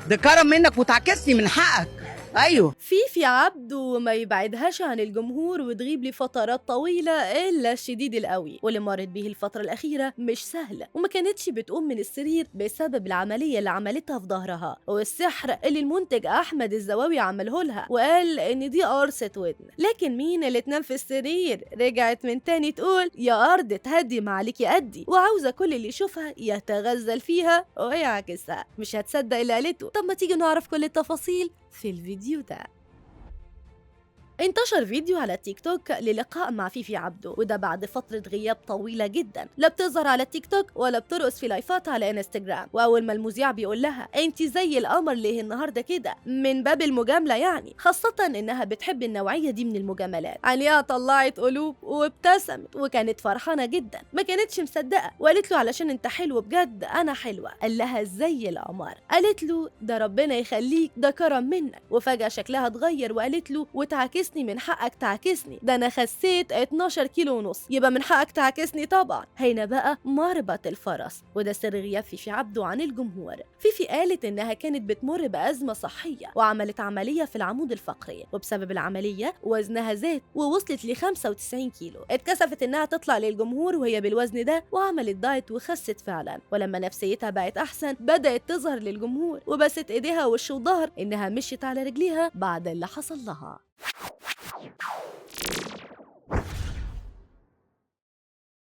ده كرم منك وتعكسني من حقك. ايوه. فيفي عبده ما يبعدهاش عن الجمهور وتغيب لفترات طويلة إلا الشديد القوي، واللي مرت به الفترة الأخيرة مش سهلة، وما كانتش بتقوم من السرير بسبب العملية اللي عملتها في ظهرها والسحر اللي المنتج أحمد الزواوي عمله لها وقال إن دي قرصة ودن. لكن مين اللي تنام في السرير؟ رجعت من تاني تقول يا أرض تهدي ما عليكي أدي، وعاوزة كل اللي يشوفها يتغزل فيها ويعكسها. مش هتصدق اللي قالته؟ طب ما تيجي نعرف كل التفاصيل في الفيديو ده. انتشر فيديو على تيك توك للقاء مع فيفي عبده، وده بعد فترة غياب طويلة جدا، لا بتظهر على تيك توك ولا بترقص في لايفات على انستجرام. واول ما المذيع بيقول لها انت زي القمر ليه النهارده كده، من باب المجاملة يعني، خاصة انها بتحب النوعية دي من المجاملات، عينيها طلعت قلوب وابتسمت وكانت فرحانة جدا، ما كانتش مصدقة، وقالت له علشان انت حلو بجد انا حلوة. قال لها زي القمر. قالت له ده ربنا يخليك، ده كرم منك. وفجأة شكلها اتغير وقالت له وتعكسني، من حقك تعكسني، ده انا خسيت 12 كيلو ونص، يبقى من حقك تعكسني طبعا. هنا بقى مربط الفرس، وده سر غياب فيفي عبده عن الجمهور. فيفي قالت انها كانت بتمر بأزمة صحية وعملت عملية في العمود الفقري، وبسبب العملية وزنها زاد ووصلت ل 95 كيلو. اتكسفت انها تطلع للجمهور وهي بالوزن ده، وعملت دايت وخست فعلا. ولما نفسيتها بقت احسن بدأت تظهر للجمهور وبست ايديها وش وظهر انها مشيت على رجليها بعد اللي حصل لها.